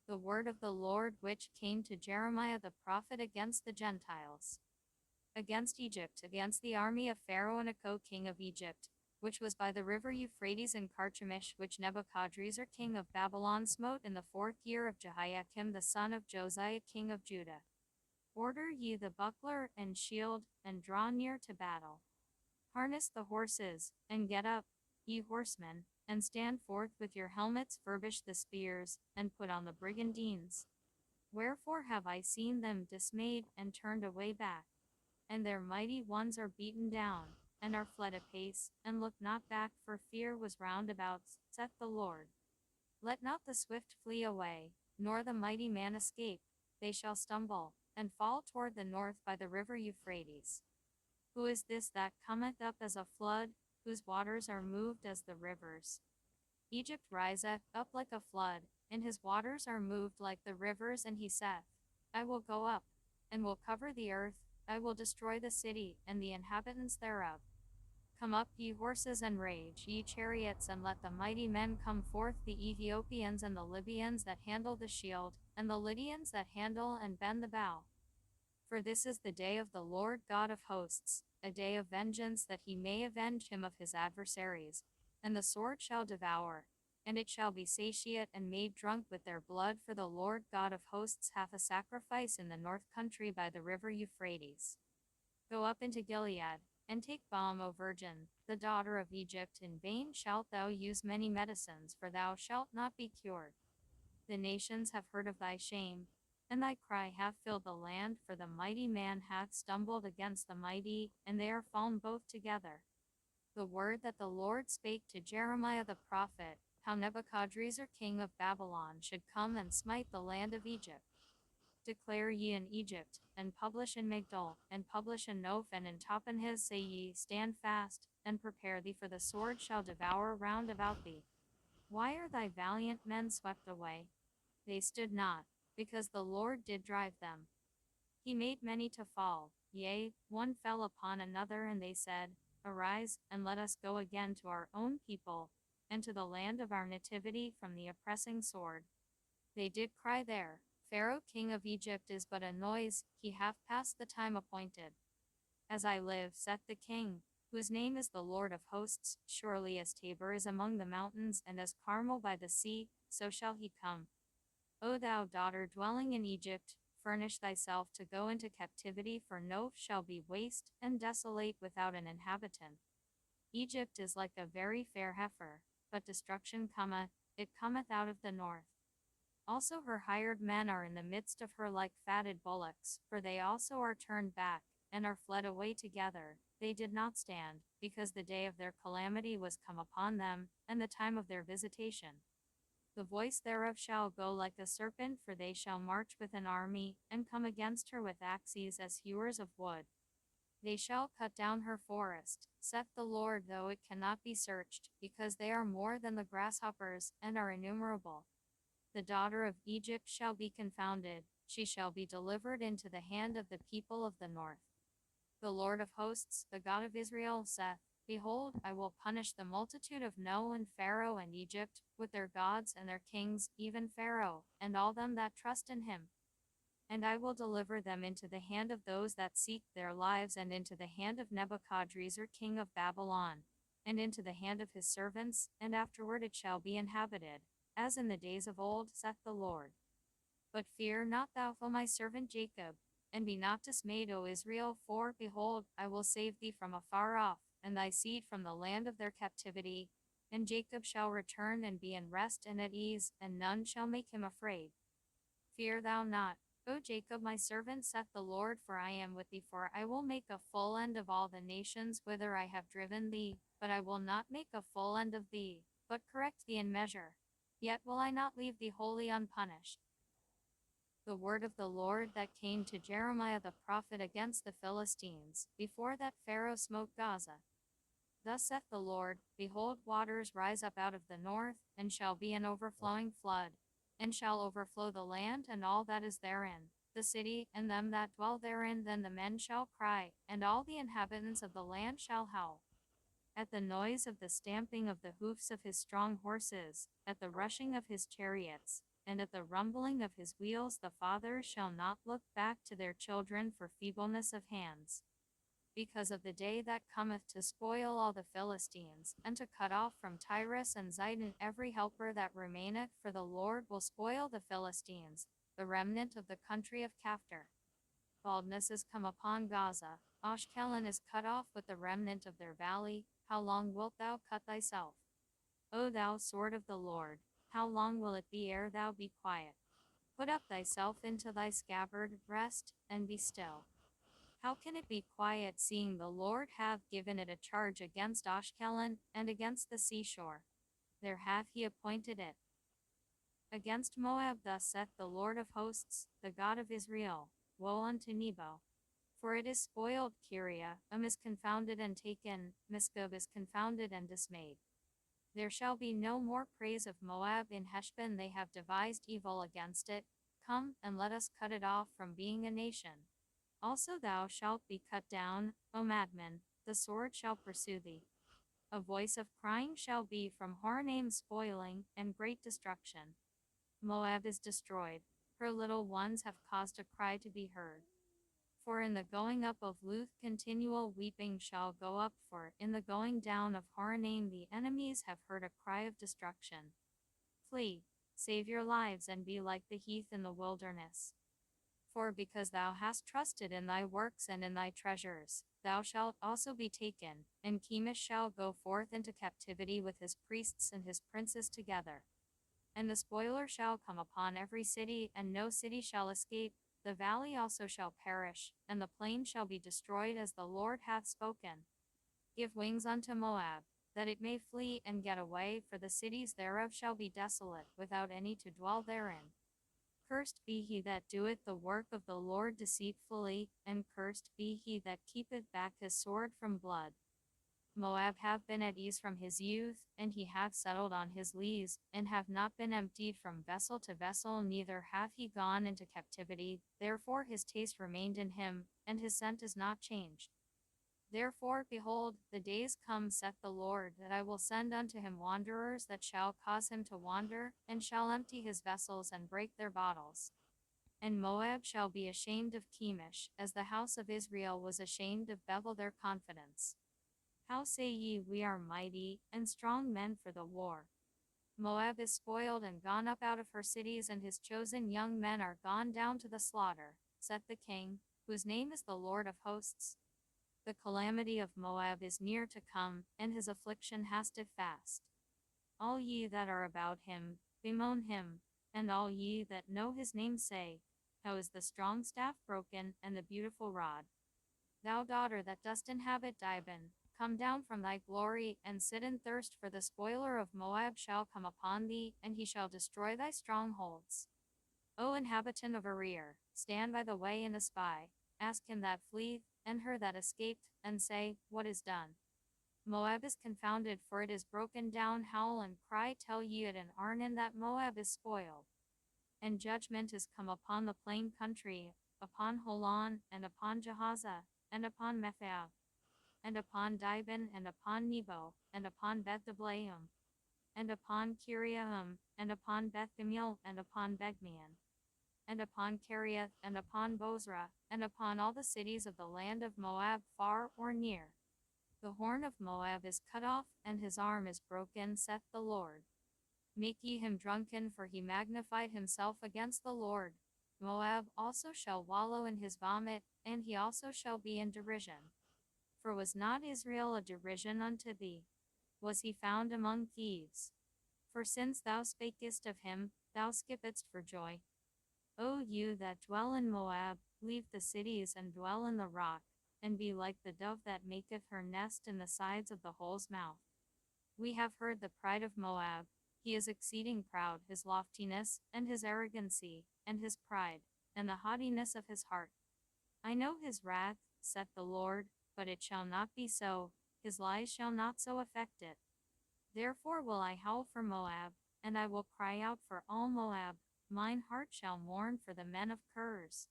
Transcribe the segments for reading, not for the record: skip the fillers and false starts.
The word of the Lord which came to Jeremiah the prophet against the Gentiles, against Egypt, against the army of Pharaoh Necho king of Egypt, which was by the river Euphrates in Carchemish, which Nebuchadrezzar king of Babylon smote in the 4th year of Jehoiakim the son of Josiah king of Judah. Order ye the buckler and shield, and draw near to battle. Harness the horses, and get up, ye horsemen, and stand forth with your helmets, furbish the spears, and put on the brigandines. Wherefore have I seen them dismayed, and turned away back? And their mighty ones are beaten down, and are fled apace, and look not back, for fear was round about, saith the Lord. Let not the swift flee away, nor the mighty man escape. They shall stumble, and fall toward the north by the river Euphrates. Who is this that cometh up as a flood, whose waters are moved as the rivers? Egypt riseth up like a flood, and his waters are moved like the rivers, and he saith, I will go up, and will cover the earth, I will destroy the city, and the inhabitants thereof. Come up, ye horses, and rage, ye chariots, and let the mighty men come forth, the Ethiopians and the Libyans that handle the shield, and the Lydians that handle and bend the bow. For this is the day of the Lord God of hosts, a day of vengeance, that he may avenge him of his adversaries. And the sword shall devour, and it shall be satiate and made drunk with their blood, for the Lord God of hosts hath a sacrifice in the north country by the river Euphrates. Go up into Gilead, and take balm, O virgin, the daughter of Egypt. In vain shalt thou use many medicines, for thou shalt not be cured. The nations have heard of thy shame, and thy cry hath filled the land, for the mighty man hath stumbled against the mighty, and they are fallen both together. The word that the Lord spake to Jeremiah the prophet, how Nebuchadrezzar king of Babylon should come and smite the land of Egypt. Declare ye in Egypt, and publish in Migdol, and publish in Noph, and in Tahpanhes, say ye, stand fast, and prepare thee, for the sword shall devour round about thee. Why are thy valiant men swept away? They stood not, because the Lord did drive them. He made many to fall, yea, one fell upon another, and they said, Arise, and let us go again to our own people, and to the land of our nativity from the oppressing sword. They did cry there, Pharaoh king of Egypt is but a noise, he hath passed the time appointed. As I live, saith the king, whose name is the Lord of hosts, surely as Tabor is among the mountains, and as Carmel by the sea, so shall he come. O thou daughter dwelling in Egypt, furnish thyself to go into captivity, for Noph shall be waste and desolate without an inhabitant. Egypt is like a very fair heifer, but destruction cometh, it cometh out of the north. Also her hired men are in the midst of her like fatted bullocks, for they also are turned back, and are fled away together. They did not stand, because the day of their calamity was come upon them, and the time of their visitation. The voice thereof shall go like a serpent, for they shall march with an army, and come against her with axes as hewers of wood. They shall cut down her forest, saith the Lord, though it cannot be searched, because they are more than the grasshoppers, and are innumerable. The daughter of Egypt shall be confounded, she shall be delivered into the hand of the people of the north. The Lord of hosts, the God of Israel, saith, Behold, I will punish the multitude of No and Pharaoh and Egypt, with their gods and their kings, even Pharaoh, and all them that trust in him. And I will deliver them into the hand of those that seek their lives, and into the hand of Nebuchadrezzar king of Babylon, and into the hand of his servants, and afterward it shall be inhabited, as in the days of old, saith the Lord. But fear not thou, O my servant Jacob, and be not dismayed, O Israel, for, behold, I will save thee from afar off, and thy seed from the land of their captivity. And Jacob shall return and be in rest and at ease, and none shall make him afraid. Fear thou not, O Jacob my servant, saith the Lord, for I am with thee, for I will make a full end of all the nations whither I have driven thee, but I will not make a full end of thee, but correct thee in measure. Yet will I not leave thee wholly unpunished. The word of the Lord that came to Jeremiah the prophet against the Philistines, before that Pharaoh smote Gaza. Thus saith the Lord, Behold, waters rise up out of the north, and shall be an overflowing flood, and shall overflow the land and all that is therein, the city, and them that dwell therein. Then the men shall cry, and all the inhabitants of the land shall howl. At the noise of the stamping of the hoofs of his strong horses, at the rushing of his chariots, and at the rumbling of his wheels the fathers shall not look back to their children for feebleness of hands. Because of the day that cometh to spoil all the Philistines, and to cut off from Tyrus and Zidon every helper that remaineth, for the Lord will spoil the Philistines, the remnant of the country of Caphtor. Baldness is come upon Gaza, Ashkelon is cut off with the remnant of their valley. How long wilt thou cut thyself? O thou sword of the Lord, how long will it be ere thou be quiet? Put up thyself into thy scabbard, rest, and be still. How can it be quiet, seeing the Lord hath given it a charge against Ashkelon, and against the seashore? There hath he appointed it. Against Moab thus saith the Lord of hosts, the God of Israel, woe unto Nebo! For it is spoiled, Kiriaim is confounded and taken, Misgab is confounded and dismayed. There shall be no more praise of Moab in Heshbon, they have devised evil against it. Come, and let us cut it off from being a nation. Also thou shalt be cut down, O madman, the sword shall pursue thee. A voice of crying shall be from Horonaim, spoiling, and great destruction. Moab is destroyed, her little ones have caused a cry to be heard. For in the going up of Luth continual weeping shall go up, for in the going down of Horonaim the enemies have heard a cry of destruction. Flee, save your lives, and be like the heath in the wilderness. For because thou hast trusted in thy works and in thy treasures, thou shalt also be taken, and Chemish shall go forth into captivity with his priests and his princes together. And the spoiler shall come upon every city, and no city shall escape. The valley also shall perish, and the plain shall be destroyed, as the Lord hath spoken. Give wings unto Moab, that it may flee and get away, for the cities thereof shall be desolate, without any to dwell therein. Cursed be he that doeth the work of the Lord deceitfully, and cursed be he that keepeth back his sword from blood. Moab hath been at ease from his youth, and he hath settled on his lees, and have not been emptied from vessel to vessel, neither hath he gone into captivity, therefore his taste remained in him, and his scent is not changed. Therefore, behold, the days come, saith the Lord, that I will send unto him wanderers that shall cause him to wander, and shall empty his vessels and break their bottles. And Moab shall be ashamed of Chemish, as the house of Israel was ashamed of Bethel their confidence. How say ye, we are mighty, and strong men for the war? Moab is spoiled and gone up out of her cities, and his chosen young men are gone down to the slaughter, saith the King, whose name is the Lord of hosts. The calamity of Moab is near to come, and his affliction hasteth fast. All ye that are about him, bemoan him, and all ye that know his name say, how is the strong staff broken, and the beautiful rod? Thou daughter that dost inhabit Dibon, come down from thy glory, and sit in thirst, for the spoiler of Moab shall come upon thee, and he shall destroy thy strongholds. O inhabitant of Arir, stand by the way and espy, ask him that fleeth, and her that escaped, and say, what is done? Moab is confounded, for it is broken down. Howl and cry, tell ye it in Arnon that Moab is spoiled. And judgment is come upon the plain country, upon Holon, and upon Jahaza, and upon Mephaah, and upon Dibon, and upon Nebo, and upon Beth-Diblaim, and upon Kiriaim, and upon Beth-Gemiel, and upon Begmeon, and upon Kiriath, and upon Bozrah, and upon all the cities of the land of Moab, far or near. The horn of Moab is cut off, and his arm is broken, saith the Lord. Make ye him drunken, for he magnified himself against the Lord. Moab also shall wallow in his vomit, and he also shall be in derision. For was not Israel a derision unto thee? Was he found among thieves? For since thou spakest of him, thou skippedst for joy. O you that dwell in Moab, leave the cities and dwell in the rock, and be like the dove that maketh her nest in the sides of the hole's mouth. We have heard the pride of Moab. He is exceeding proud, his loftiness, and his arrogancy, and his pride, and the haughtiness of his heart. I know his wrath, saith the Lord, but it shall not be so, his lies shall not so affect it. Therefore will I howl for Moab, and I will cry out for all Moab. Mine heart shall mourn for the men of Kurs.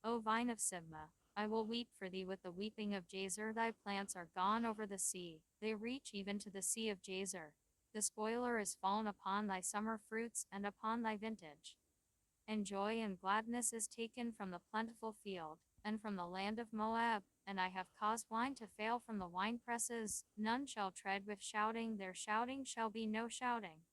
O vine of Sibmah, I will weep for thee with the weeping of Jazer. Thy plants are gone over the sea, they reach even to the sea of Jazer. The spoiler is fallen upon thy summer fruits and upon thy vintage. And joy and gladness is taken from the plentiful field, and from the land of Moab, and I have caused wine to fail from the winepresses, none shall tread with shouting, their shouting shall be no shouting.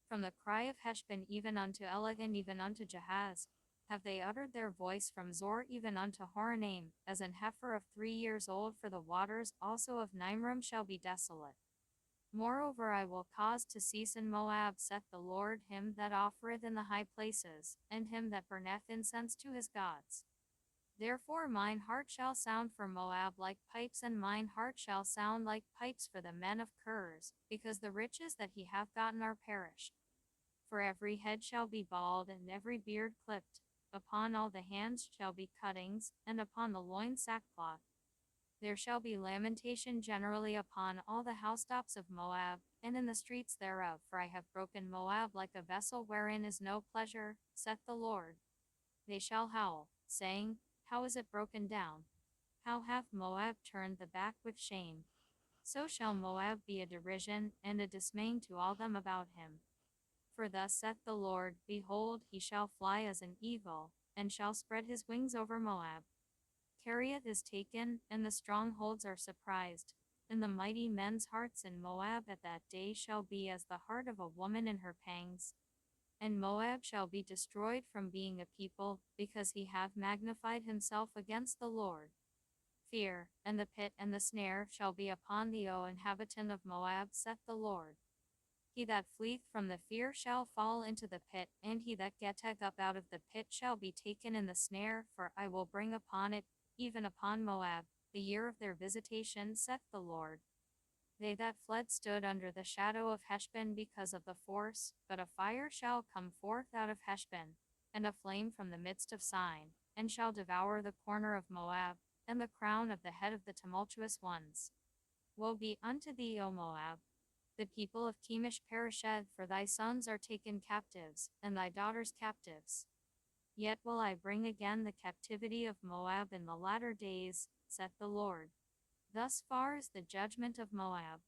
From the cry of Heshbon even unto Elah and even unto Jahaz, have they uttered their voice from Zor even unto Horonaim, as an heifer of 3 years old, for the waters also of Nimrim shall be desolate. Moreover, I will cause to cease in Moab, saith the Lord, him that offereth in the high places, and him that burneth incense to his gods. Therefore mine heart shall sound for Moab like pipes, and mine heart shall sound like pipes for the men of Kurs, because the riches that he hath gotten are perished. For every head shall be bald, and every beard clipped, upon all the hands shall be cuttings, and upon the loins sackcloth. There shall be lamentation generally upon all the housetops of Moab, and in the streets thereof, for I have broken Moab like a vessel wherein is no pleasure, saith the Lord. They shall howl, saying, how is it broken down? How hath Moab turned the back with shame? So shall Moab be a derision, and a dismaying to all them about him. For thus saith the Lord, behold, he shall fly as an eagle, and shall spread his wings over Moab. Kiriath is taken, and the strongholds are surprised, and the mighty men's hearts in Moab at that day shall be as the heart of a woman in her pangs. And Moab shall be destroyed from being a people, because he hath magnified himself against the Lord. Fear, and the pit and the snare shall be upon thee, O inhabitant of Moab, saith the Lord. He that fleeth from the fear shall fall into the pit, and he that getteth up out of the pit shall be taken in the snare, for I will bring upon it, even upon Moab, the year of their visitation, saith the Lord. They that fled stood under the shadow of Heshbon because of the force, but a fire shall come forth out of Heshbon, and a flame from the midst of Sine, and shall devour the corner of Moab, and the crown of the head of the tumultuous ones. Woe be unto thee, O Moab! The people of Chemish perisheth, for thy sons are taken captives, and thy daughters captives. Yet will I bring again the captivity of Moab in the latter days, saith the Lord. Thus far is the judgment of Moab.